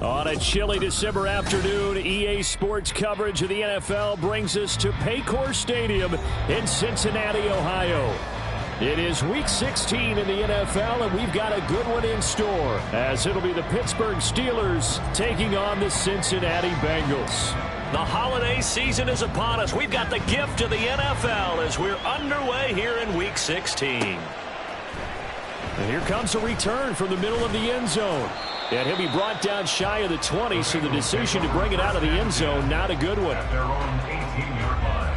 On a chilly December afternoon, EA Sports coverage of the NFL brings us to Paycor Stadium in Cincinnati, Ohio. It is Week 16 in the NFL, and we've got a good one in store, as it'll be the Pittsburgh Steelers taking on the Cincinnati Bengals. The holiday season is upon us. We've got the gift of the NFL as we're underway here in Week 16. And here comes a return from the middle of the end zone. And he'll be brought down shy of the 20, so the decision to bring it out of the end zone, not a good one. Their own 18-yard line.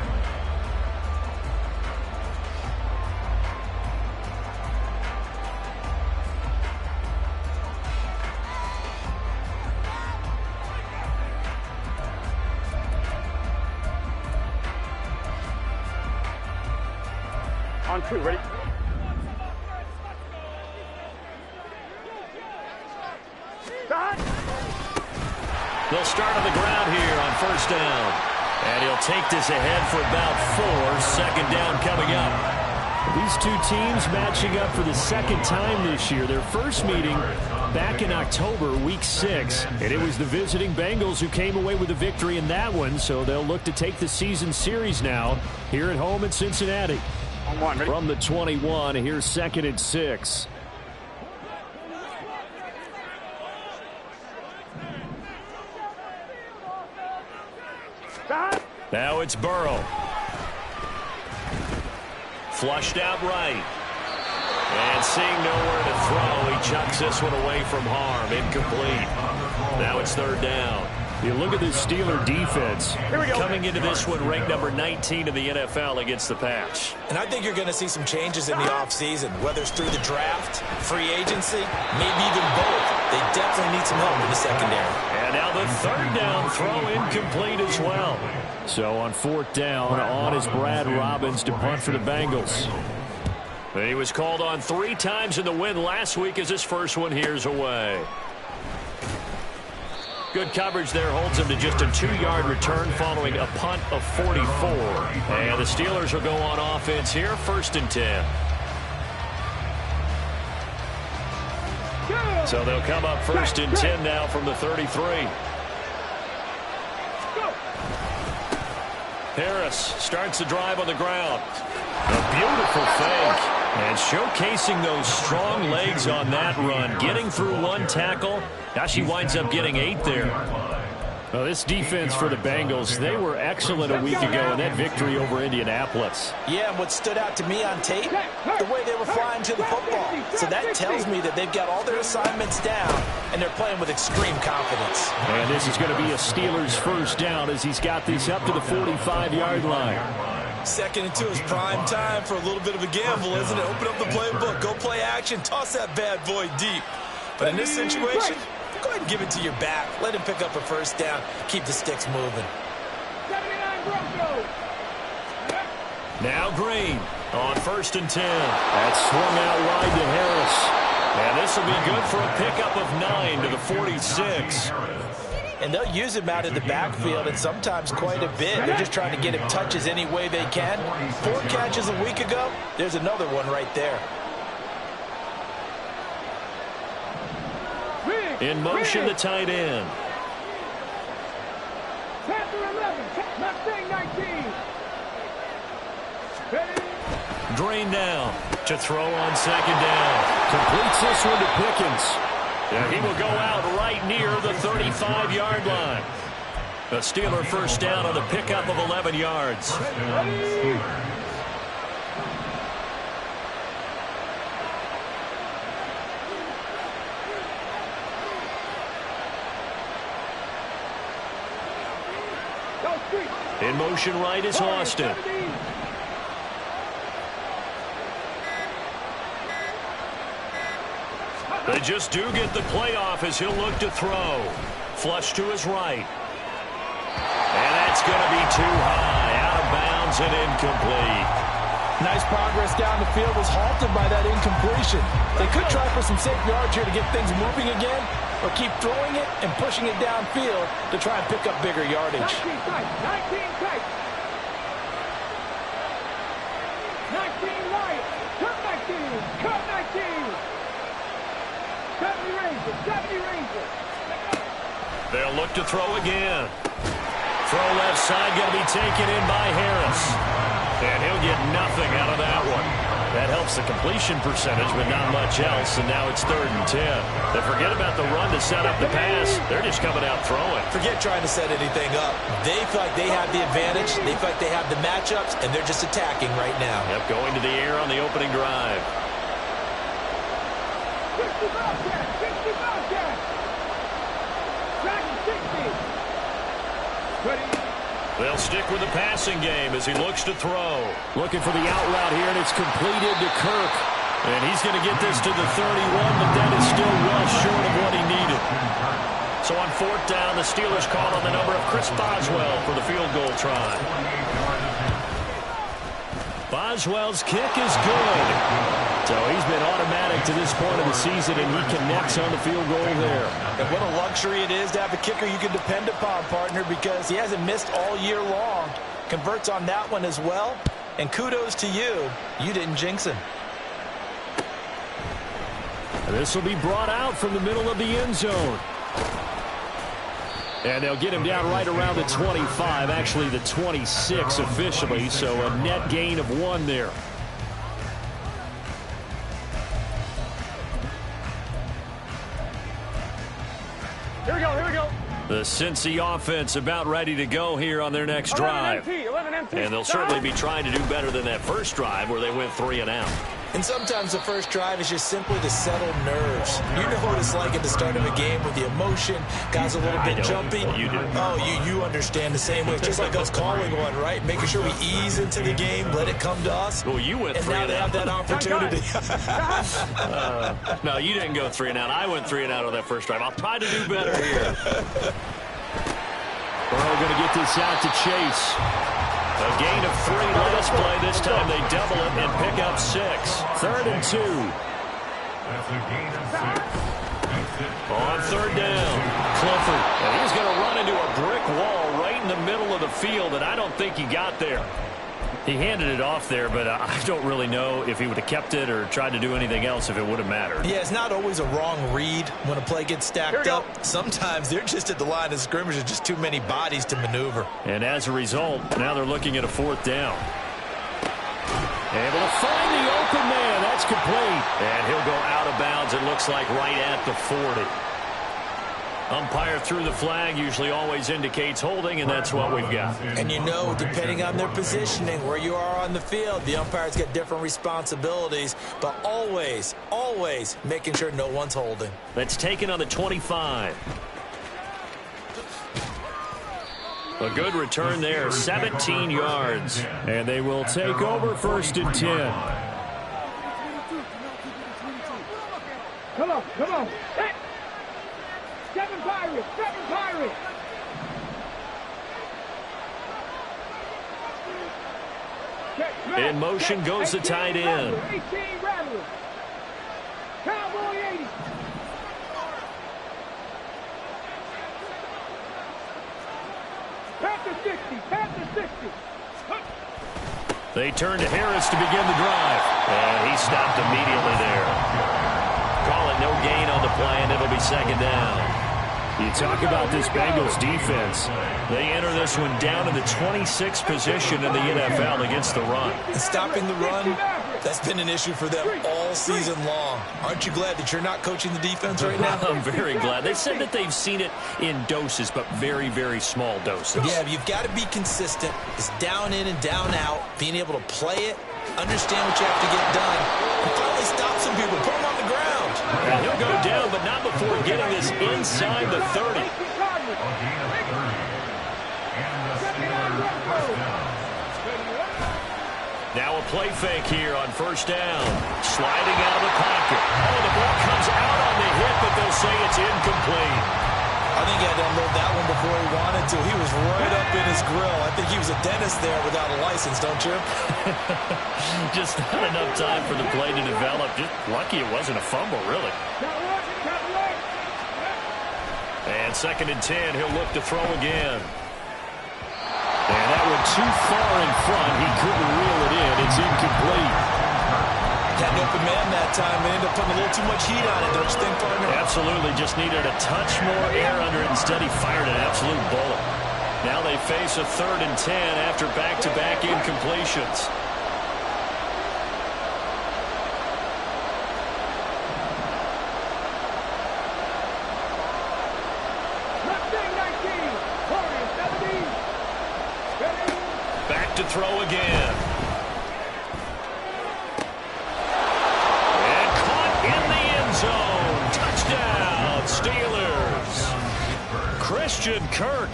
On two, ready? They'll start on the ground here on first down. And he'll take this ahead for about 4. Second down coming up. These two teams matching up for the second time this year. Their first meeting back in October, Week 6. And it was the visiting Bengals who came away with a victory in that one. So they'll look to take the season series now here at home in Cincinnati. From the 21, here's 2nd and 6. Now it's Burrow. Flushed out right. And seeing nowhere to throw, he chucks this one away from harm. Incomplete. Now it's 3rd down. You look at this Steeler defense. Coming into this one, ranked number 19 in the NFL against the pass. And I think you're going to see some changes in the offseason, whether it's through the draft, free agency, maybe even both. They definitely need some help in the secondary. And now the 3rd down throw incomplete as well. So on 4th down, on is Brad Robbins to punt for the Bengals. He was called on 3 times in the win last week as his first one here's away. Good coverage there holds him to just a 2-yard return following a punt of 44. And the Steelers will go on offense here, 1st and 10. So they'll come up 1st and 10 now from the 33. Harris starts the drive on the ground. A beautiful fake. And showcasing those strong legs on that run. Getting through 1 tackle. Now she winds up getting 8 there. Well, this defense for the Bengals, they were excellent a week ago in that victory over Indianapolis. Yeah, and what stood out to me on tape, the way they were flying to the football. So that tells me that they've got all their assignments down, and they're playing with extreme confidence. And this is going to be a Steelers 1st down as he's got this up to the 45-yard line. 2nd and 2 is prime time for a little bit of a gamble, isn't it? Open up the playbook, go play action, toss that bad boy deep. But in this situation, go ahead and give it to your back. Let him pick up a 1st down. Keep the sticks moving. Now Green on 1st and 10. That swung out wide to Harris. And this will be good for a pickup of 9 to the 46. And they'll use him out in the backfield, and sometimes quite a bit. They're just trying to get him touches any way they can. 4 catches a week ago. There's another one right there. In motion, the tight end. Drain down to throw on 2nd down. Completes this one to Pickens. And he will go out right near the 35-yard line. The Steeler 1st down on the pickup of 11 yards. In motion right is Austin. They just do get the playoff as he'll look to throw. Flush to his right. And that's going to be too high. Out of bounds and incomplete. Nice progress down the field was halted by that incompletion. They could try for some safe yards here to get things moving again, or keep throwing it and pushing it downfield to try and pick up bigger yardage. 19 tight. 19 right. Cut 19. Cut 19. 70 Rangers. 70 Rangers. They'll look to throw again. Throw left side going to be taken in by Harris. And he'll get nothing out of that one. That helps the completion percentage, but not much else. And now it's 3rd and 10. They forget about the run to set up the pass. They're just coming out throwing. Forget trying to set anything up. They feel like they have the advantage. They feel like they have the matchups, and they're just attacking right now. Yep, going to the air on the opening drive. 60 Bobcat! 60 Bobcat! Track 60! 20. They'll stick with the passing game as he looks to throw. Looking for the out route here, and it's completed to Kirk. And he's going to get this to the 31, but that is still well short of what he needed. So on 4th down, the Steelers call on the number of Chris Boswell for the field goal try. Boswell's kick is good. So he's been automatic to this point of the season, and he connects on the field goal there. And what a luxury it is to have a kicker you can depend upon, partner, because he hasn't missed all year long. Converts on that one as well. And kudos to you. You didn't jinx him. This will be brought out from the middle of the end zone. And they'll get him down right around the 25, actually the 26 officially, so a net gain of 1 there. Here we go, here we go. The Cincy offense about ready to go here on their next drive. 11 MT. And they'll certainly be trying to do better than that first drive where they went 3 and out. And sometimes the first drive is just simply to settle nerves. You know what it's like at the start of a game with the emotion. Guys a little bit jumpy. You do. Oh, you understand the same way. It's just like us calling one, right? Making sure we ease into the game, let it come to us. Well, you went 3 and now and they out. have that opportunity. No, you didn't go 3 and out. I went 3 and out on that first drive. I'll try to do better here. Burrow going to get this out to Chase. A gain of 3 last play. This time they double it and pick up 6. 3rd and 2. That's a gain of 6. On 3rd down, Clifford. And he's going to run into a brick wall right in the middle of the field, and I don't think he got there. He handed it off there, but I don't really know if he would have kept it or tried to do anything else if it would have mattered. Yeah, it's not always a wrong read when a play gets stacked up. Sometimes they're just at the line of scrimmage. There's just too many bodies to maneuver. And as a result, now they're looking at a 4th down. Able to find the open man. That's complete. And he'll go out of bounds, it looks like, right at the 40. Umpire threw the flag, usually always indicates holding, and that's what we've got. And you know, depending on their positioning, where you are on the field, the umpires get different responsibilities, but always, always making sure no one's holding. That's taken on the 25. A good return there, 17 yards. And they will take over 1st and 10. Come on, come on. Hey. 7 Pirates, 7 Pirates. In motion goes the tight end. 18 Rattler. Cowboy 80. Panther 60, Panther 60. They turn to Harris to begin the drive. And he stopped immediately there. Call it no gain on the play, and it'll be 2nd down. You talk about this Bengals defense. They enter this one down in the 26th position in the NFL against the run. And stopping the run, that's been an issue for them all season long. Aren't you glad that you're not coaching the defense right now? I'm very glad. They said that they've seen it in doses, but very, very small doses. Yeah, but you've got to be consistent. It's down in and down out, being able to play it, understand what you have to get done, and finally stop some people, put them on the ground. And he'll go down, but not before getting this inside the 30. Now a play fake here on 1st down. Sliding out of the pocket. Oh, the ball comes out on the hit, but they'll say it's incomplete. I think he had to unload that one before he wanted to. He was right up in his grill. I think he was a dentist there without a license, don't you? Just not enough time for the play to develop. Just lucky it wasn't a fumble, really. And 2nd and 10, he'll look to throw again. And that went too far in front. He couldn't reel it in. It's incomplete. Had an open man that time and ended up putting a little too much heat on it, don't you think, partner? Absolutely, just needed a touch more air under it. Instead, he fired an absolute bullet. Now they face a 3rd and 10 after back-to-back incompletions. Back to throw again. And caught in the end zone. Touchdown, Steelers. Christian Kirk,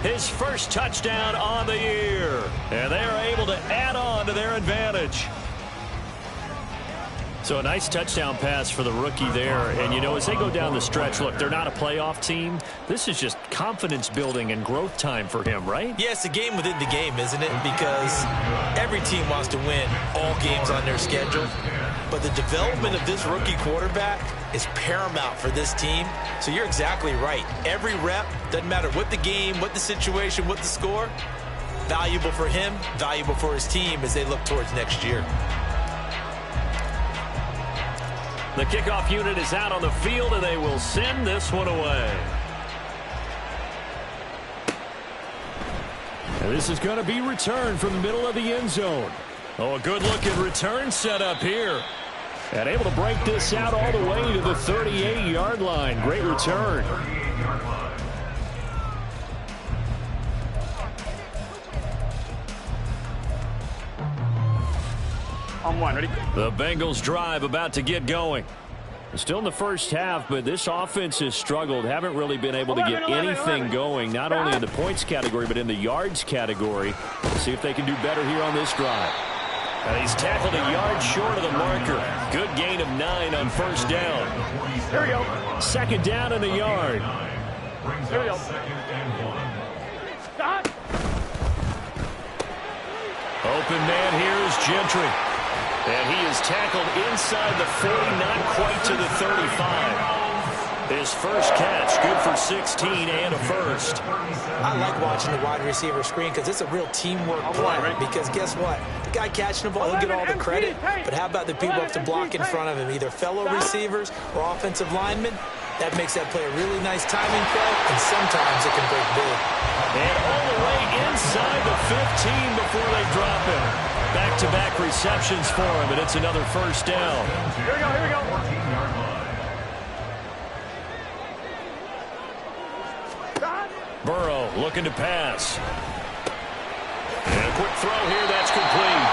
his first touchdown on the year. And they are able to add on to their advantage. So a nice touchdown pass for the rookie there. And, you know, as they go down the stretch, look, they're not a playoff team. This is just confidence building and growth time for him, right? Yeah, it's a game within the game, isn't it? Because every team wants to win all games on their schedule. But the development of this rookie quarterback is paramount for this team. So you're exactly right. Every rep, doesn't matter what the game, what the situation, what the score, valuable for him, valuable for his team as they look towards next year. The kickoff unit is out on the field, and they will send this one away. And this is going to be returned from the middle of the end zone. Oh, a good-looking return set up here. And able to break this out all the way to the 38-yard line. Great return. On one, ready? The Bengals drive about to get going. Still in the first half, but this offense has struggled. Haven't really been able to get anything going, not only in the points category, but in the yards category. Let's see if they can do better here on this drive. And he's tackled a yard short of the marker. Good gain of 9 on first down. Here we go. Second down and a yard. Here we go. Stop. Open man here is Gentry. And he is tackled inside the 40, not quite to the 35. His first catch, good for 16 and a first. I like watching the wide receiver screen because it's a real teamwork play. Because guess what? The guy catching the ball, he'll get all the credit. But how about the people up to block in front of him, either fellow receivers or offensive linemen? That makes that play a really nice timing play, and sometimes it can break big. And all the way inside the 15 before they drop him. Back-to-back receptions for him, and it's another first down. Here we go, here we go. Burrow looking to pass. And a quick throw here, that's complete.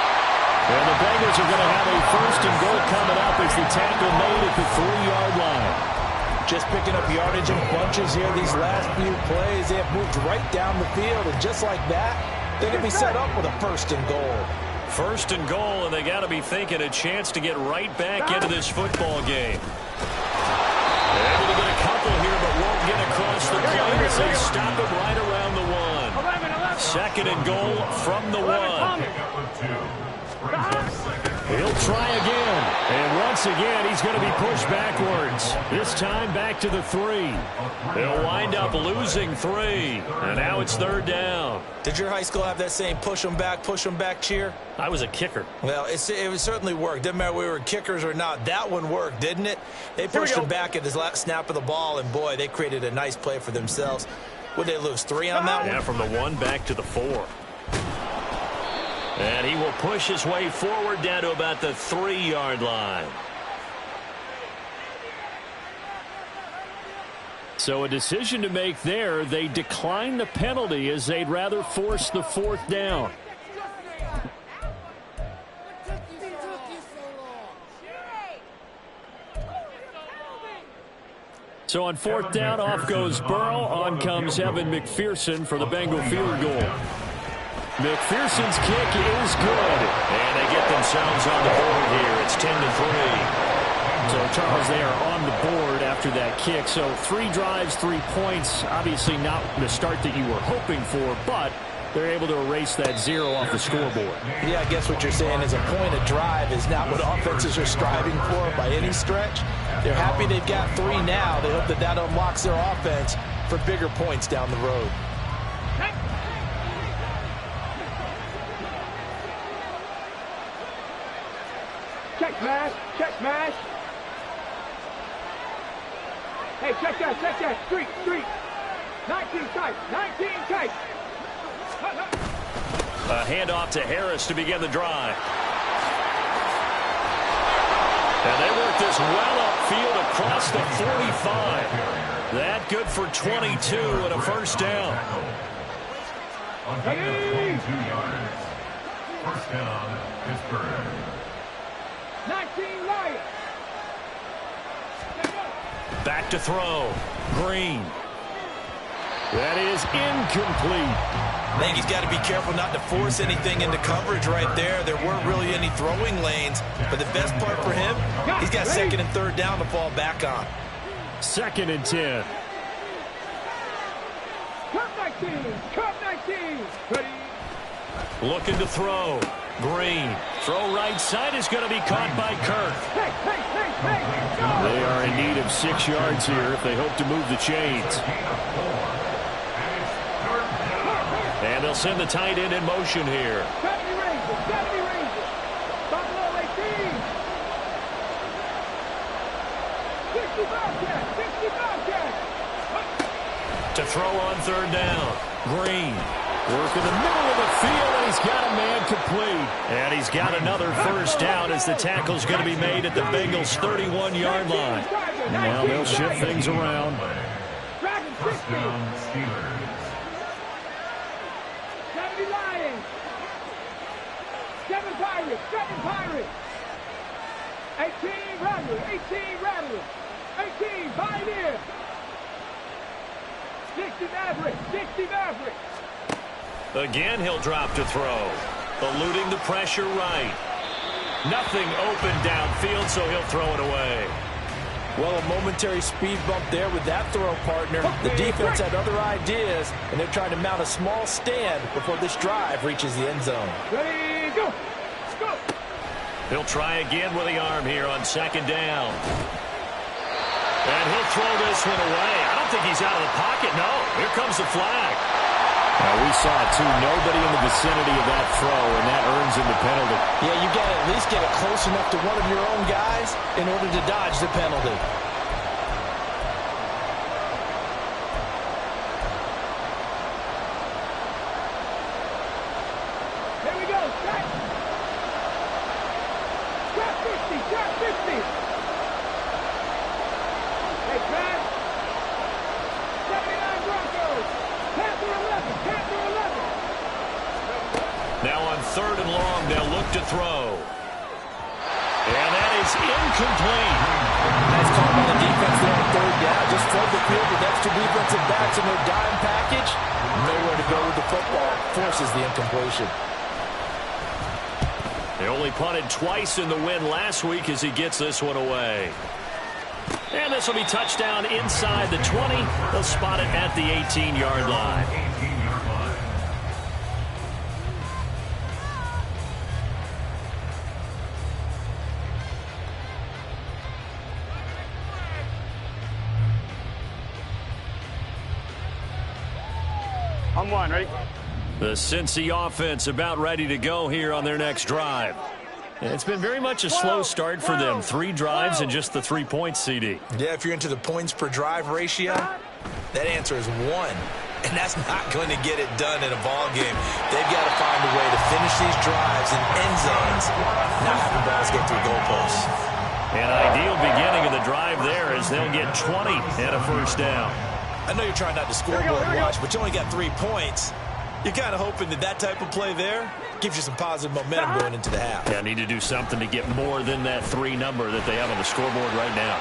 And the Bengals are going to have a first and goal coming up as the tackle made at the 3-yard line. Just picking up yardage in bunches here these last few plays. They have moved right down the field, and just like that, they're going to be set up with a first and goal. First and goal, and they got to be thinking a chance to get right back into this football game. Able to get a couple here, but won't get across the plane as they stop it right around the 1. Second and goal from the 1. He'll try again. And once again, he's going to be pushed backwards. This time back to the 3. They'll wind up losing 3. And now it's third down. Did your high school have that same push them back cheer? I was a kicker. Well, it certainly worked. Didn't matter if we were kickers or not. That one worked, didn't it? They pushed him back at his last snap of the ball, and boy, they created a nice play for themselves. Would they lose 3 on that one? Yeah, from the 1 back to the 4. And he will push his way forward down to about the 3-yard line. So a decision to make there. They decline the penalty as they'd rather force the 4th down. So on 4th down, off goes Burrow. On comes Evan McPherson for the Bengal field goal. McPherson's kick is good. And they get themselves on the board here. It's 10-3. So, Charles, they are on the board after that kick. So 3 drives, 3 points. Obviously not the start that you were hoping for, but they're able to erase that 0 off the scoreboard. Yeah, I guess what you're saying is a point of drive is not what offenses are striving for by any stretch. They're happy they've got 3 now. They hope that that unlocks their offense for bigger points down the road. Check smash, check smash. Hey, check that. Street. 19 tight. A handoff to Harris to begin the drive. And they work this well upfield across the 45. That good for 22 and a first down. On gain of 22 yards. First down, Pittsburgh. 19 Lions. Back to throw. Green. That is incomplete. I think he's got to be careful not to force anything into coverage right there. There weren't really any throwing lanes, but the best part for him, he's got second and third down to fall back on. 2nd and 10. Cup 19. Ready. Looking to throw. Green. Throw right side is going to be caught by Kirk. Hey, go. They are in need of 6 yards here if they hope to move the chains. And they'll send the tight end in motion here. 70 Rangers. Buffalo 18. 65 catch. To throw on third down. Green. Work in the middle of the field, and he's got a man complete. And he's got another first down as the tackle's going to be made at the Bengals' 31-yard line. Now they'll shift things around. First down, Steelers. 70 Lions. 7 Pirates. 18 Rattlers. 18 Pioneers. 60 Mavericks. Again, he'll drop to throw. Eluding the pressure right. Nothing open downfield, so he'll throw it away. Well, a momentary speed bump there with that throw, partner. The defense had other ideas, and they're trying to mount a small stand before this drive reaches the end zone. Ready, go. He'll try again with the arm here on 2nd down. And he'll throw this one away. I don't think he's out of the pocket. No, here comes the flag. We saw it, too. Nobody in the vicinity of that throw, and that earns him the penalty. Yeah, you got to at least get it close enough to one of your own guys in order to dodge the penalty. Here we go. Trap 50. Hey, Trap. 79 Broncos. Panther 11. Now on 3rd and long, they'll look to throw. And that is incomplete. Nice call by the defense there on 3rd down. Just flood the field with extra defensive backs in their dime package. Nowhere to go with the football. Forces the incompletion. They only punted twice in the win last week as he gets this one away. And this will be touchdown inside the 20. They'll spot it at the 18-yard line. 18-yard line. On 1, ready? The Cincy offense about ready to go here on their next drive. It's been very much a slow start for them. 3 drives and just the 3 points, CD. Yeah, if you're into the points per drive ratio, that answer is 1. And that's not going to get it done in a ball game. They've got to find a way to finish these drives in end zones, not having balls get through goalposts. An ideal beginning of the drive there as they'll get 20 and a first down. I know you're trying not to scoreboard watch, but you only got 3 points. You're kind of hoping that that type of play there gives you some positive momentum going into the half. Yeah, need to do something to get more than that 3 number that they have on the scoreboard right now.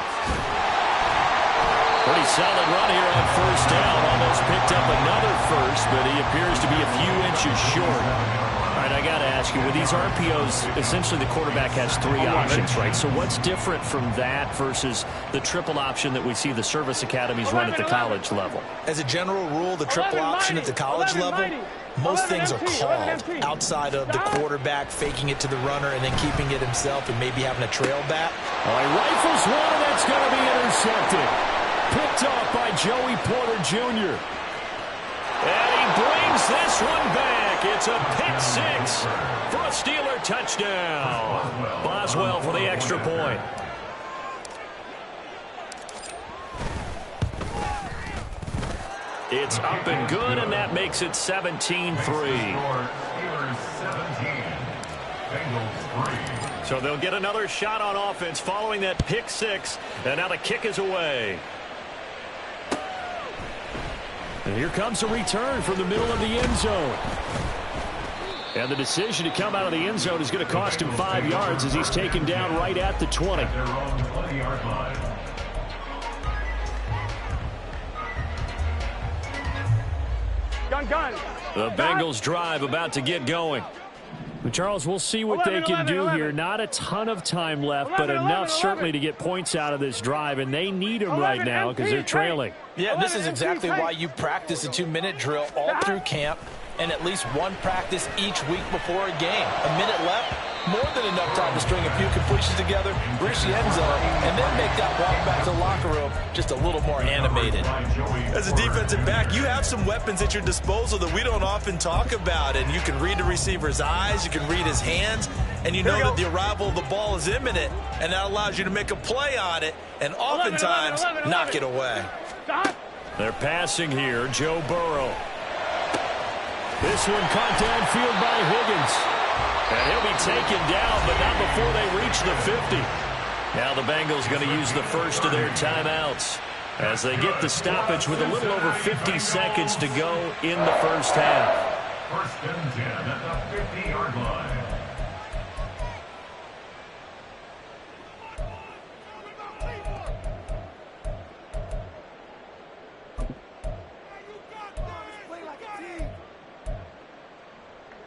Pretty solid run here on first down. Almost picked up another first, but he appears to be a few inches short. All right, I got to ask you, with these RPOs, essentially the quarterback has 3 options, right? So what's different from that versus the triple option that we see the service academies run at the college level? As a general rule, the triple option at the college level, most things are called outside of the quarterback faking it to the runner and then keeping it himself and maybe having a trail back. Well, he rifles one, and that's going to be intercepted. Picked off by Joey Porter Jr. And he brings this one back. It's a pick 6 for a Steeler touchdown. Boswell for the extra point. It's up and good, and that makes it 17-3. Steelers 17. Bengals 3. So they'll get another shot on offense following that pick six, and now the kick is away. And here comes a return from the middle of the end zone. And the decision to come out of the end zone is going to cost him 5 yards as he's taken down right at the 20. Their own 20-yard line. Gun. The Bengals drive about to get going. But Charles, we'll see what they can do here. Not a ton of time left, but enough certainly to get points out of this drive, and they need them right now because they're trailing. Yeah, this is exactly why you practice a 2-minute drill all through camp and at least one practice each week before a game. A minute left, more than enough time to string a few completions together, reach the end zone, and then make that walk back to the locker room just a little more animated. As a defensive back, you have some weapons at your disposal that we don't often talk about, and you can read the receiver's eyes, you can read his hands, and you know that the arrival of the ball is imminent, and that allows you to make a play on it and oftentimes knock it away. They're passing here, Joe Burrow. This one caught downfield by Higgins. And he'll be taken down, but not before they reach the 50. Now the Bengals going to use the first of their timeouts as they get the stoppage with a little over 50 seconds to go in the first half. First and 10 at the 50-yard line.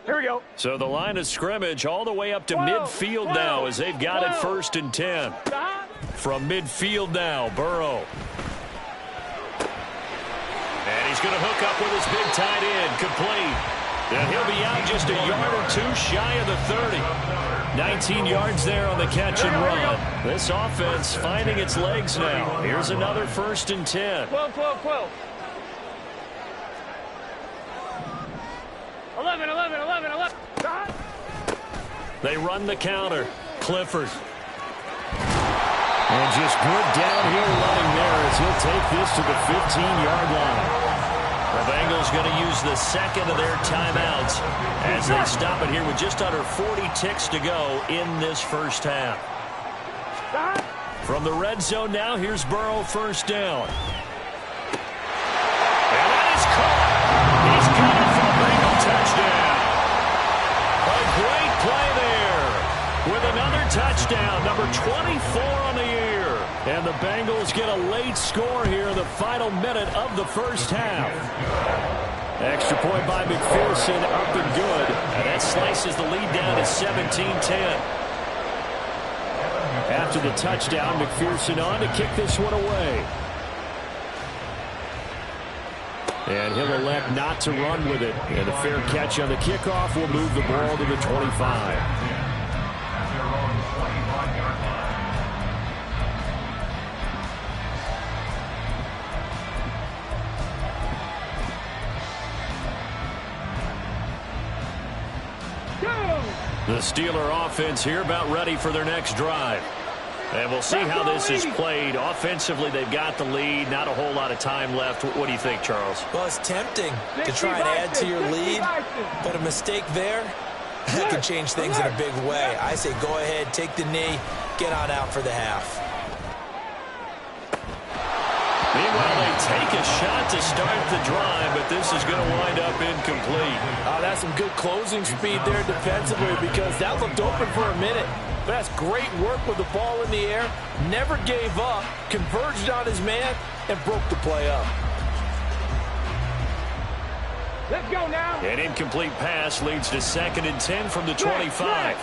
Here we go. So the line of scrimmage all the way up to midfield now as they've got it first and 10. From midfield now, Burrow. And he's going to hook up with his big tight end, complete. And he'll be out just a yard or two shy of the 30. 19 yards there on the catch and run. This offense finding its legs now. Here's another first and 10. 12. 11. They run the counter. Clifford. And just good downhill running there as he'll take this to the 15-yard line. The Bengals going to use the second of their timeouts as they stop it here with just under 40 ticks to go in this first half. From the red zone now, here's Burrow first down. And that is caught. He's got it for a Bengal touchdown. A great play there with another touchdown, number 24 on the year. And the Bengals get a late score here in the final minute of the first half. Extra point by McPherson, up and good. And that slices the lead down to 17-10. After the touchdown, McPherson on to kick this one away. And he'll elect not to run with it. And a fair catch on the kickoff will move the ball to the 25. The Steeler offense here about ready for their next drive. And we'll see how this is played. Offensively, they've got the lead. Not a whole lot of time left. What do you think, Charles? Well, it's tempting to try and add to your lead, but a mistake there, that can change things in a big way. I say go ahead, take the knee, get on out for the half. Meanwhile, they take a shot to start the drive, but this is going to wind up incomplete. Oh, that's some good closing speed there defensively because that looked open for a minute. But that's great work with the ball in the air. Never gave up, converged on his man, and broke the play up. Let's go now. An incomplete pass leads to 2nd and 10 from the 25.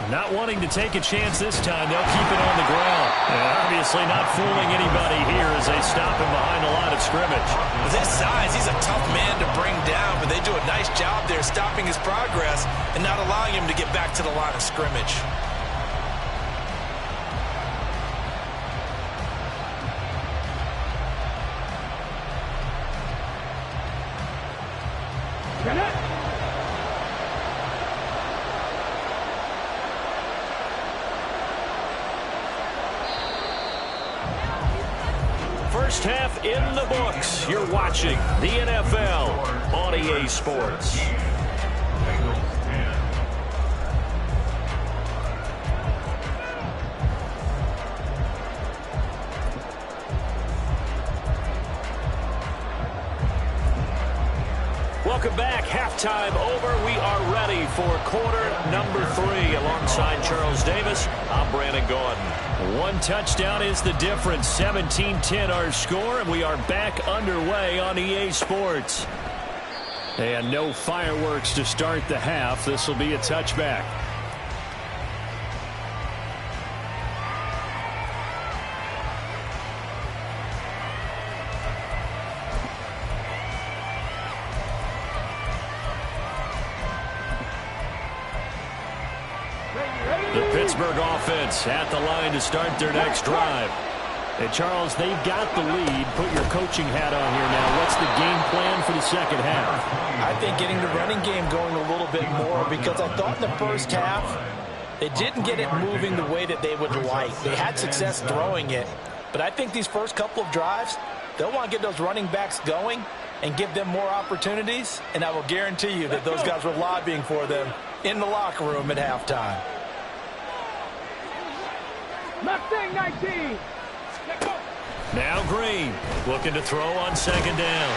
Not wanting to take a chance this time, they'll keep it on the ground. And obviously not fooling anybody here as they stop him behind the line of scrimmage. With his size, he's a tough man to bring down, but they do a nice job there stopping his progress and not allowing him to get back to the line of scrimmage. first half in the books. You're watching the NFL on EA Sports. Welcome back. Halftime over. We are ready for quarter number 3. Alongside Charles Davis, I'm Brandon Gaudin. One touchdown is the difference. 17-10 our score, and we are back underway on EA Sports. And no fireworks to start the half. This will be a touchback. Pittsburgh offense at the line to start their next drive. Hey, Charles, they've got the lead. Put your coaching hat on here now. What's the game plan for the second half? I think getting the running game going a little bit more, because I thought in the first half they didn't get it moving the way that they would like. They had success throwing it, but I think these first couple of drives, they'll want to get those running backs going and give them more opportunities, and I will guarantee you that those guys were lobbying for them in the locker room at halftime. Mustang 19. Now Green looking to throw on second down.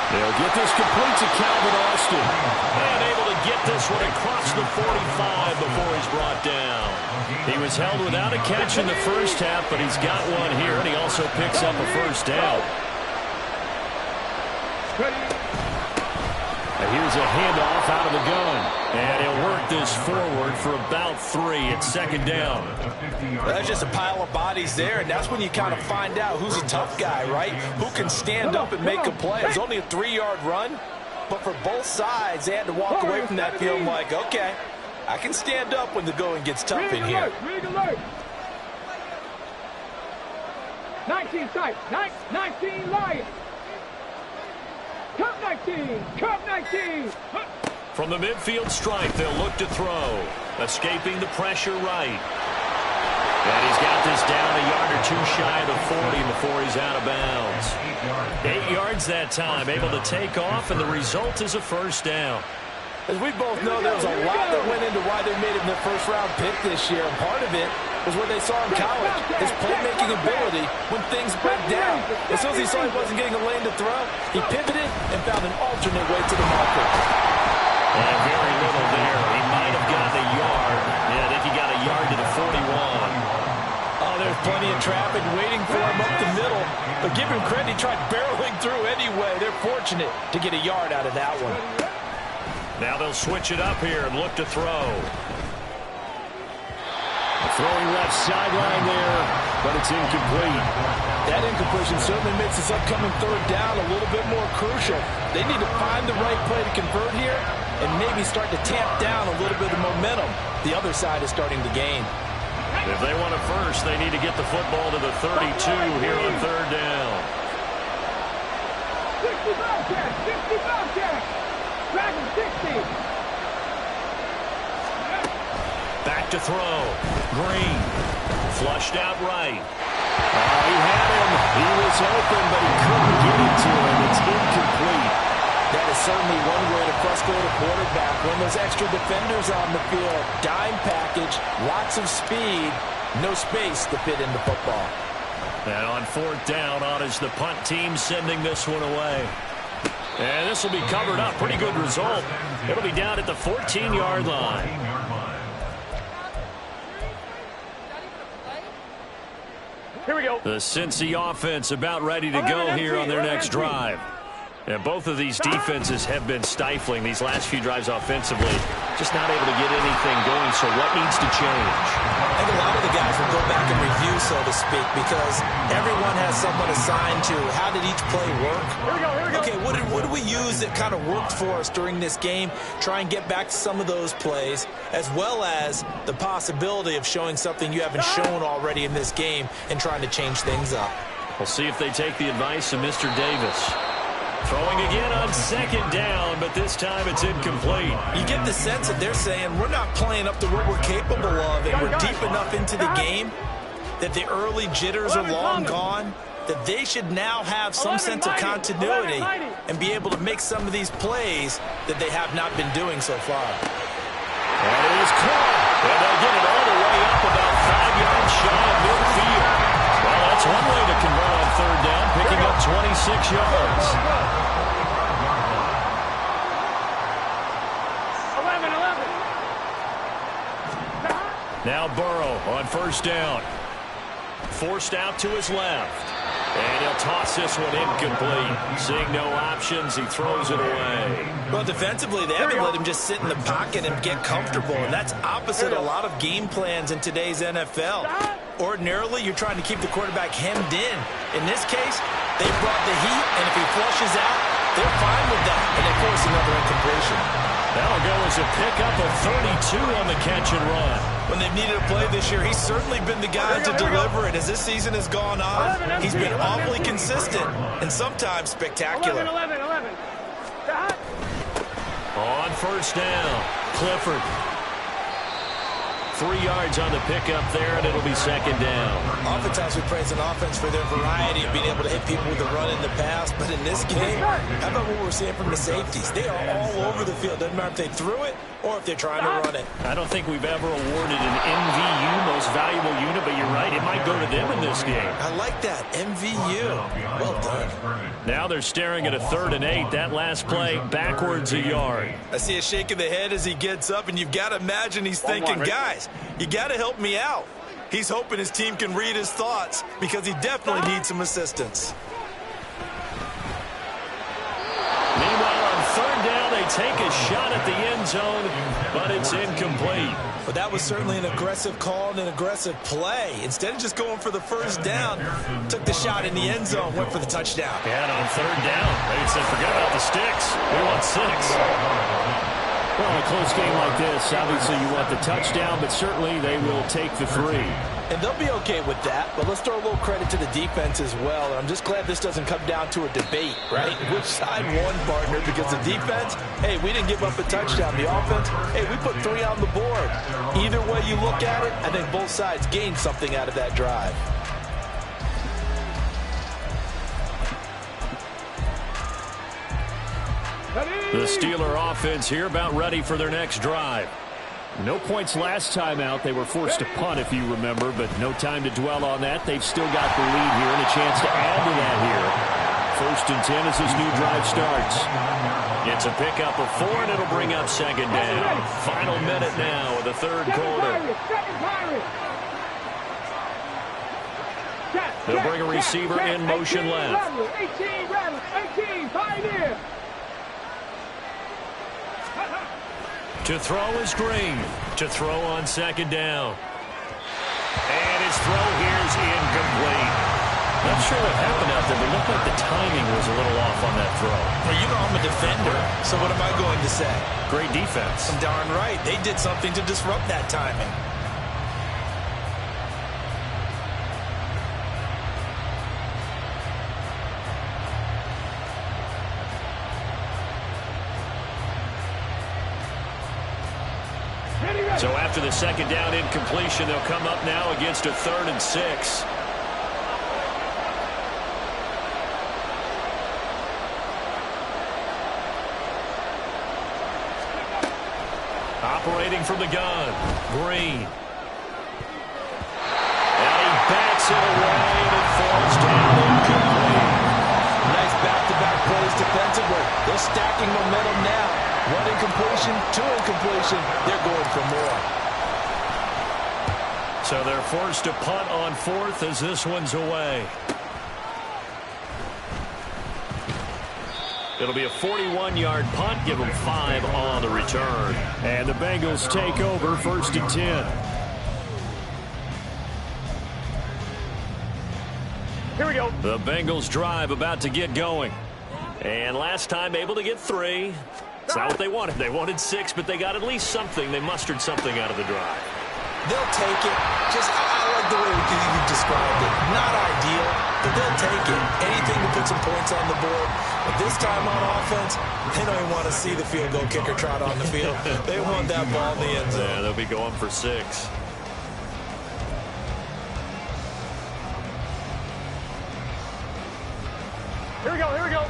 They'll get this complete to Calvin Austin. And able to get this one across the 45 before he's brought down. He was held without a catch in the first half, but he's got one here, and he also picks up a first down. Here's a handoff out of the gun. And he'll work this forward for about 3. It's second down. That's just a pile of bodies there, and that's when you kind of find out who's a tough guy, right? Who can stand up and make a play. It's only a 3-yard run, but for both sides, they had to walk away from that field like, okay, I can stand up when the going gets tough in here. 19 tight. 19 Lions. Cup 19. Cup 19. From the midfield stripe, they'll look to throw. Escaping the pressure right. And he's got this down a yard or 2 shy of the 40 before he's out of bounds. 8 yards that time, able to take off, and the result is a first down. As we both know, there was a lot that went into why they made him the first-round pick this year. And part of it was what they saw in college, his playmaking ability when things break down. As soon as he saw he wasn't getting a lane to throw, he pivoted and found an alternate way to the marker. And very little there. He might have gotten a yard. Yeah, I think he got a yard to the 41. Oh, there's plenty of traffic waiting for him up the middle. But give him credit, he tried barreling through anyway. They're fortunate to get a yard out of that one. Now they'll switch it up here and look to throw. Throwing left sideline there, but it's incomplete. That incompletion certainly makes this upcoming third down a little bit more crucial. They need to find the right play to convert here and maybe start to tamp down a little bit of momentum. The other side is starting to gain. If they want it first, they need to get the football to the 32 here on third down. 60 Bobcat. 60 Bobcat. Dragon 60. Back to throw. Green. Flushed out right. He had him. He was open, but he couldn't get it to him. It's incomplete. That is certainly one way to frustrate a quarterback. When those extra defenders on the field, dime package, lots of speed, no space to fit in the football. And on fourth down, on is the punt team sending this one away. And this will be covered up. Pretty good result. It'll be down at the 14-yard line. Here we go. The Cincy offense about ready to go here on their next drive. And both of these defenses have been stifling these last few drives offensively. Just not able to get anything going, so what needs to change? I think a lot of the guys will go back and review, so to speak, because everyone has someone assigned to how did each play work. Here we go, here we go. Okay, what did we use that kind of worked for us during this game? Try and get back to some of those plays, as well as the possibility of showing something you haven't shown already in this game and trying to change things up. We'll see if they take the advice of Mr. Davis. Throwing again on second down, but this time it's incomplete. You get the sense that they're saying we're not playing up to what we're capable of, and we're deep enough into the game that the early jitters are long gone. that they should now have some sense of continuity and be able to make some of these plays that they have not been doing so far. And it is caught. And they'll get it all the way up about 5 yards shy of midfield. Well, that's one way to convert on third down, picking up 26 yards. 11. Now Burrow on first down. Forced out to his left. And he'll toss this one incomplete. Seeing no options, he throws it away. Well, defensively, they haven't let him just sit in the pocket and get comfortable, and that's opposite a lot of game plans in today's NFL. Ordinarily, you're trying to keep the quarterback hemmed in. In this case, they brought the heat, and if he flushes out, they're fine with that, and they force another incompletion. That'll go as a pickup of 32 on the catch and run. When they've needed a play this year, he's certainly been the guy to deliver it. As this season has gone on, he's been awfully consistent and sometimes spectacular. 11. On first down, Clifford. 3 yards on the pickup there, and it'll be second down. Oftentimes we praise an offense for their variety of being able to hit people with a run in the pass, but in this game, how about what we're seeing from the safeties? They are all over the field. Doesn't matter if they threw it or if they're trying to run it. I don't think we've ever awarded an MVU, most valuable unit, but you're right, it might go to them in this game. I like that, MVU. Well done. Now they're staring at a 3rd and 8. That last play, backwards a yard. I see a shake of the head as he gets up, and you've got to imagine he's thinking, guys, you got to help me out. He's hoping his team can read his thoughts because he definitely needs some assistance. Meanwhile, on third down, they take a shot at the end zone, but it's incomplete. But that was certainly an aggressive call and an aggressive play. Instead of just going for the first down, took the shot in the end zone, went for the touchdown. And on third down, they said, forget about the sticks. We want 6. Well, in a close game like this, obviously you want the touchdown, but certainly they will take the 3. And they'll be okay with that, but let's throw a little credit to the defense as well. And I'm just glad this doesn't come down to a debate, right? Which side won, partner? Because the defense, hey, we didn't give up a touchdown. The offense, hey, we put 3 on the board. Either way you look at it, I think both sides gained something out of that drive. The Steeler offense here about ready for their next drive. No points last time out. They were forced to punt, if you remember, but no time to dwell on that. They've still got the lead here and a chance to add to that here. 1st and 10 as this new drive starts. It's a pickup of 4, and it'll bring up second down. Final minute now of the third quarter. They'll bring a receiver in motion left. 18, Pioneer. To throw is Green. To throw on second down. And his throw here is incomplete. Not sure what happened out there, but it looked like the timing was a little off on that throw. Well, you know I'm a defender, so what am I going to say? Great defense. I'm darn right. They did something to disrupt that timing. So after the second down incompletion, they'll come up now against a 3rd and 6. Operating from the gun, Green. And he backs it away, and it falls down incomplete. Nice back-to-back plays defensively. They're stacking momentum now. 1 incompletion, 2 incompletion. They're going for more. So they're forced to punt on 4th as this one's away. It'll be a 41-yard punt. Give them 5 on the return. And the Bengals take over 1st and 10. Here we go. The Bengals drive about to get going. And last time able to get 3. It's not what they wanted. They wanted 6, but they got at least something. They mustered something out of the drive. They'll take it. I like the way you described it. Not ideal, but they'll take it. Anything to put some points on the board. But this time on offense, they don't even want to see the field goal kicker trot on the field. They want that ball in the end zone. Yeah, they'll be going for 6. Here we go, here we go.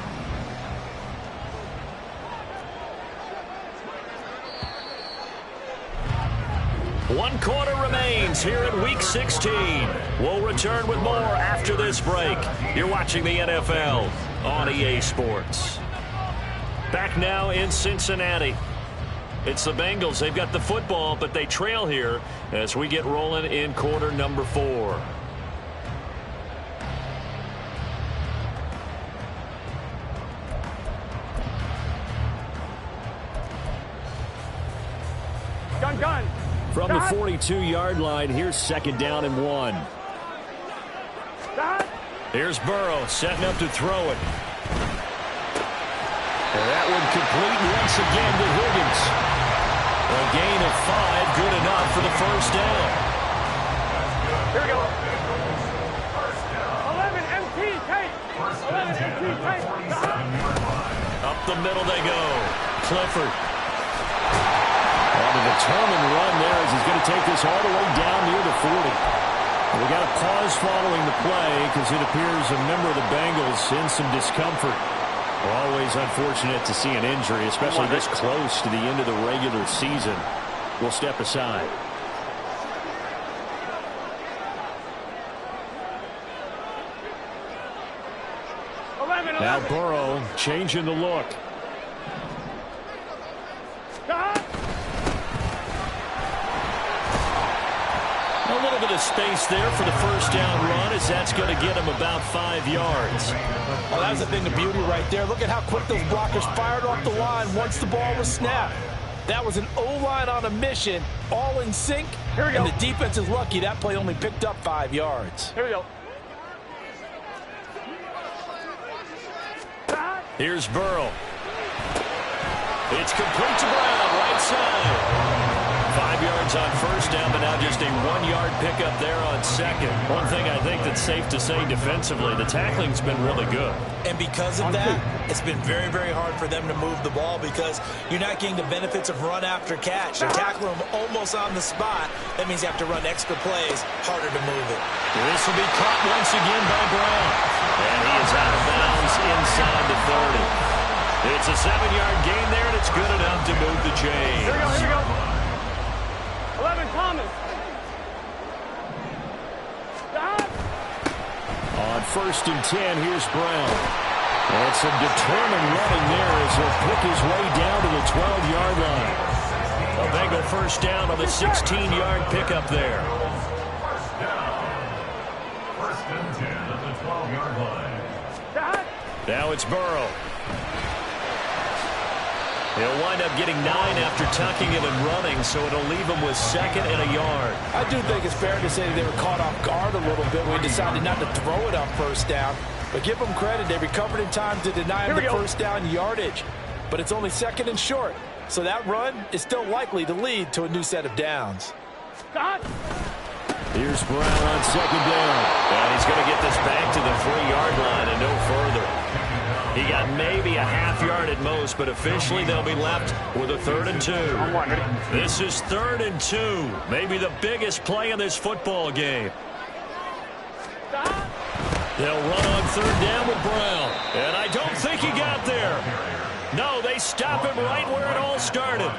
One quarter remains here in Week 16. We'll return with more after this break. You're watching the NFL on EA Sports. Back now in Cincinnati. It's the Bengals. They've got the football, but they trail here as we get rolling in quarter number 4. Gun. From the 42-yard line, here's 2nd down and 1. Here's Burrow setting up to throw it. And that one complete once again to Higgins. A gain of 5, good enough for the first down. Here we go. 11 MT tape. 11 MT tape. Up the middle they go. Clifford. On a determined run there as he's going to take this all the way down near the 40. We got a pause following the play because it appears a member of the Bengals in some discomfort. Always unfortunate to see an injury, especially this close to the end of the regular season. We'll step aside. Now Burrow changing the look. A little bit of space there for the first down run as that's going to get him about 5 yards. Well, that's the thing of beauty right there. Look at how quick those blockers fired off the line once the ball was snapped. That was an O-line on a mission, all in sync. Here we go. And the defense is lucky that play only picked up 5 yards. Here we go. Here's Burrow. It's complete to Brown, right side. 5 yards on first down, but now just a 1-yard pickup there on second. One thing I think that's safe to say defensively, the tackling's been really good. And because of that, it's been very, very hard for them to move the ball because you're not getting the benefits of run after catch. They're tackling them almost on the spot. That means you have to run extra plays, harder to move it. This will be caught once again by Brown. And he is out of bounds inside the 30. It's a 7-yard gain there, and it's good enough to move the chains. Here we go, here we go. 11 Thomas. On 1st and 10, here's Brown. And some determined running there as he'll pick his way down to the 12-yard line. A Bengal first down on the 16-yard pickup there. First and 10 at the 12-yard line. Now it's Burrow. He'll wind up getting 9 after tucking it and running, so it'll leave him with 2nd and a yard. I do think it's fair to say they were caught off guard a little bit when we decided not to throw it on first down. But give them credit. They recovered in time to deny him the first down yardage. But it's only 2nd and short. So that run is still likely to lead to a new set of downs. Here's Brown on 2nd down. And he's going to get this back to the 3-yard line and no further. He got maybe a half yard at most, but officially they'll be left with a 3rd and 2. This is 3rd and 2. Maybe the biggest play in this football game. They'll run on 3rd down with Brown. And I don't think he got there. No, they stop him right where it all started.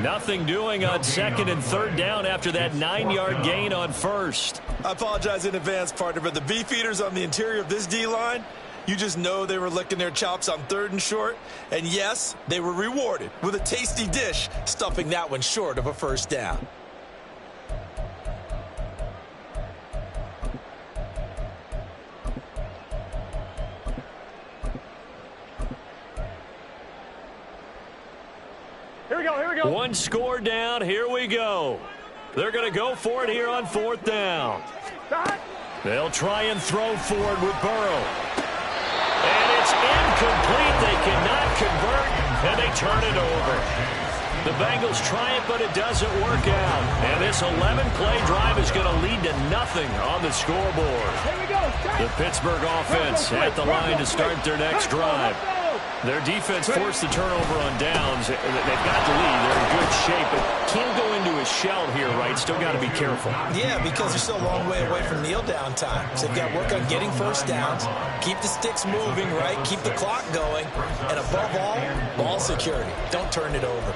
Nothing doing on 2nd and 3rd down after that 9-yard gain on 1st. I apologize in advance, partner, but the beef eaters on the interior of this D-line, you just know they were licking their chops on 3rd and short. And yes, they were rewarded with a tasty dish, stuffing that one short of a first down. Here we go, here we go. 1 score down, here we go. They're going to go for it here on 4th down. They'll try and throw forward with Burrow. And it's incomplete. They cannot convert, and they turn it over. The Bengals try it, but it doesn't work out. And this 11-play drive is going to lead to nothing on the scoreboard. Here we go. The Pittsburgh offense at the line to start their next drive. Their defense forced the turnover on downs. They've got the lead. They're in good shape, but can't go into a shell here, right? Still got to be careful. Yeah, because they're still a long way away from kneel down time. So they've got to work on getting first downs, keep the sticks moving, right? Keep the clock going. And above all, ball security. Don't turn it over.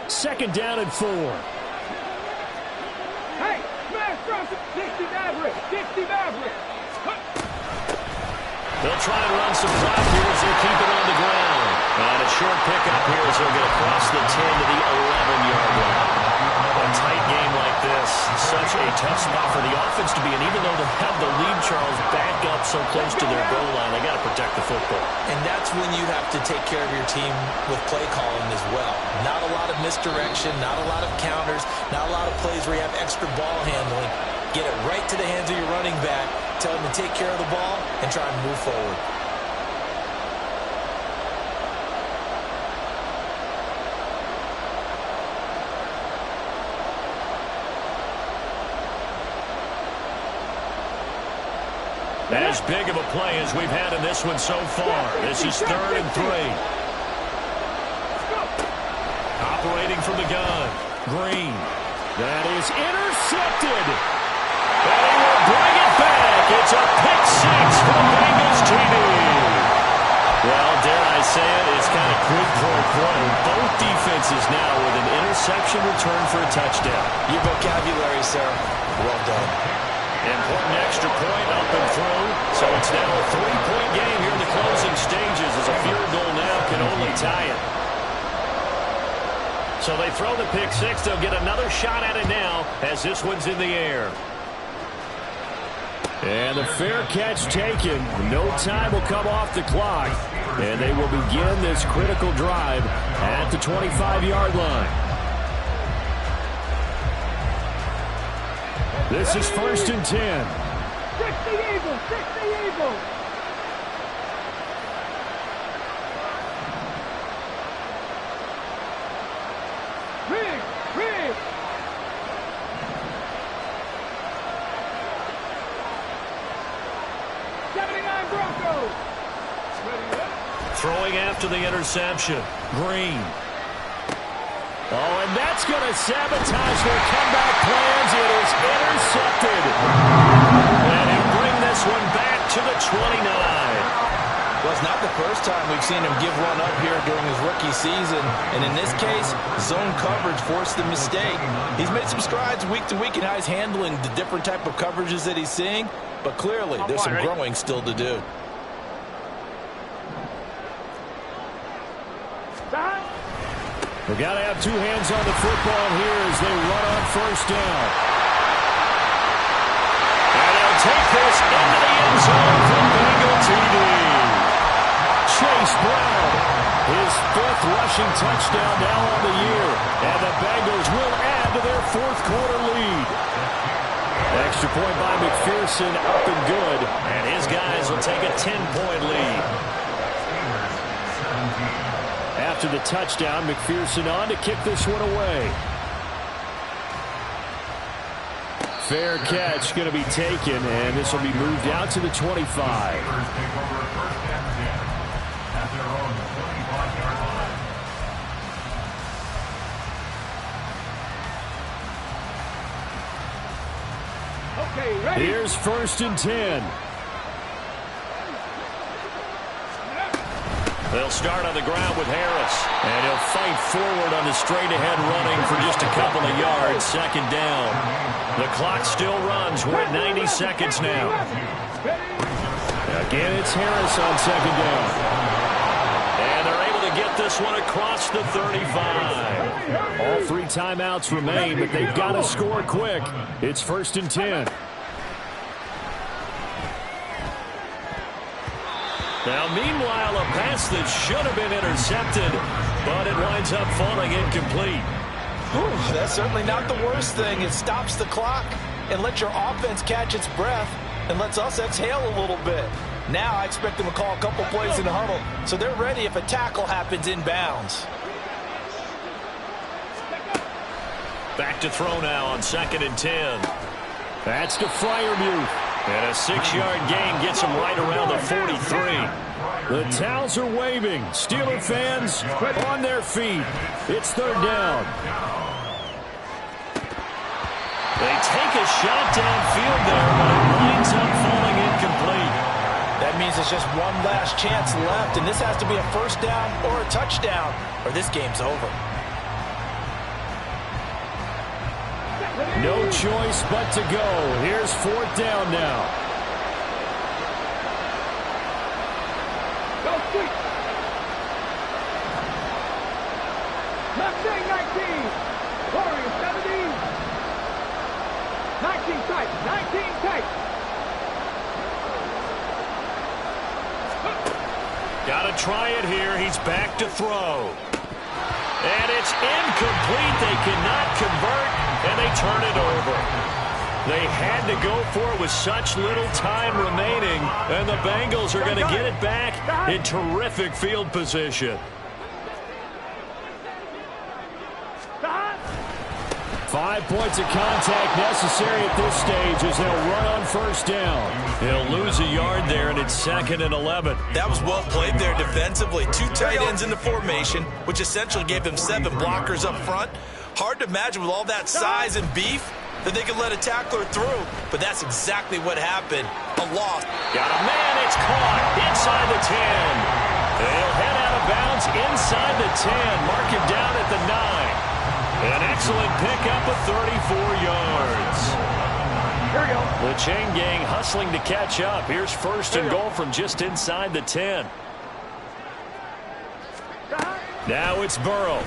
Second down and 4. Hey, smash drop, 60 average, 60 average. They'll try and run some clock here as they keep it on the ground. And a short pickup here as they'll get across the 10 to the 11-yard line. A tight game like this, such a tough spot for the offense to be in. Even though they have the lead, Charles, back up so close to their goal line, they got to protect the football. And that's when you have to take care of your team with play calling as well. Not a lot of misdirection, not a lot of counters, not a lot of plays where you have extra ball handling. Get it right to the hands of your running back, tell him to take care of the ball, and try and move forward. As big of a play as we've had in this one so far. This is 3rd and 3. Operating from the gun. Green. That is intercepted. And he will bring it back. It's a pick 6 for the Bengals TD. Well, dare I say it, it's kind of quid pro quo. Both defenses now with an interception return for a touchdown. Your vocabulary, sir. Well done. Important extra point up and through. So it's now a 3-point game here in the closing stages as a field goal now can only tie it. So they throw the pick 6. They'll get another shot at it now as this one's in the air. And the fair catch taken. No time will come off the clock. And they will begin this critical drive at the 25-yard line. This is 1st and 10. 60 Eagles, 60 Eagles. Rig. 79 Broncos. Throwing after the interception. Green. Oh, and that's going to sabotage their comeback plans. It is intercepted. And he'll bring this one back to the 29. Well, it's not the first time we've seen him give one up here during his rookie season. And in this case, zone coverage forced the mistake. He's made some strides week to week in how he's handling the different type of coverages that he's seeing. But clearly, there's some growing still to do. We've got to have two hands on the football here as they run on 1st down. And he'll take this into the end zone for Bengal TD. Chase Brown, his 5th rushing touchdown now on the year. And the Bengals will add to their 4th quarter lead. Extra point by McPherson, up and good. And his guys will take a 10-point lead. After the touchdown, McPherson on to kick this one away. Fair catch going to be taken, and this will be moved out to the 25. Okay, ready? Here's 1st and 10. They'll start on the ground with Harris. And he'll fight forward on the straight-ahead running for just a couple of yards. 2nd down. The clock still runs. We're at 90 seconds now. Again, it's Harris on 2nd down. And they're able to get this one across the 35. All 3 timeouts remain, but they've got to score quick. It's 1st and 10. Now, meanwhile, a pass that should have been intercepted, but it winds up falling incomplete. Whew, that's certainly not the worst thing. It stops the clock and lets your offense catch its breath and lets us exhale a little bit. Now I expect them to call a couple plays in the huddle, so they're ready if a tackle happens inbounds. Back to throw now on 2nd and 10. That's to Freiermuth. And a 6-yard gain gets him right around the 43. The towels are waving. Steeler fans on their feet. It's 3rd down. They take a shot downfield there, but it winds up falling incomplete. That means it's just one last chance left, and this has to be a 1st down or a touchdown, or this game's over. No choice but to go. Here's 4th down now. Go sweep. Mustang 19. Warriors 17. 19 tight. 19 tight. Got to try it here. He's back to throw. And it's incomplete. They cannot convert, and they turn it over. They had to go for it with such little time remaining, and the Bengals are going to get it back in terrific field position. 5 points of contact necessary at this stage as they'll run on 1st down. He'll lose a yard there, and it's 2nd and 11. That was well played there defensively. 2 tight ends in the formation, which essentially gave them 7 blockers up front. Hard to imagine with all that size and beef that they could let a tackler through, but that's exactly what happened. A loss. Got a man, it's caught inside the 10. They'll head out of bounds inside the 10. Mark him down at the 9. An excellent pickup of 34 yards. Here we go. The chain gang hustling to catch up. Here's 1st and goal from just inside the 10. Now it's Burrow.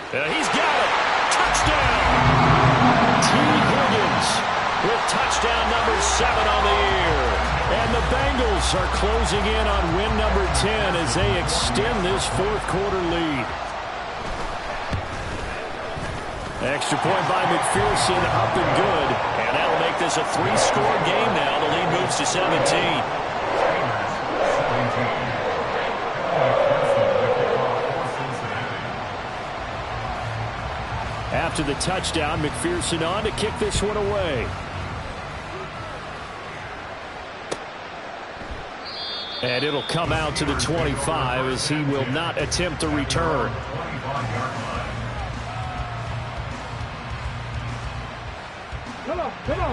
He's got it. Touchdown. T. Higgins with touchdown number 7 on the year. And the Bengals are closing in on win number 10 as they extend this 4th quarter lead. Extra point by McPherson, up and good. And that'll make this a 3-score game now. The lead moves to 17. After the touchdown, McPherson on to kick this one away. And it'll come out to the 25 as he will not attempt to return.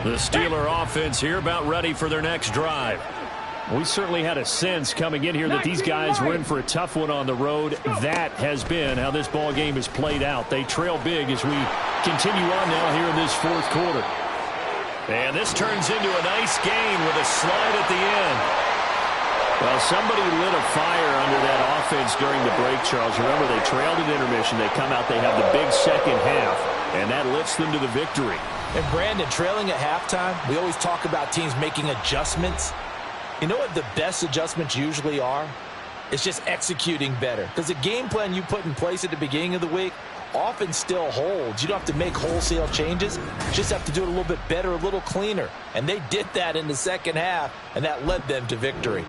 The Steeler offense here about ready for their next drive. We certainly had a sense coming in here that these guys were in for a tough one on the road. That has been how this ball game has played out. They trail big as we continue on now here in this 4th quarter. And this turns into a nice gain with a slide at the end. Well, somebody lit a fire under that offense during the break, Charles. Remember, they trailed at intermission. They come out, they have the big 2nd half, and that lifts them to the victory. And Brandon, trailing at halftime, we always talk about teams making adjustments. You know what the best adjustments usually are? It's just executing better. Because the game plan you put in place at the beginning of the week often still holds. You don't have to make wholesale changes. You just have to do it a little bit better, a little cleaner. And they did that in the 2nd half, and that led them to victory.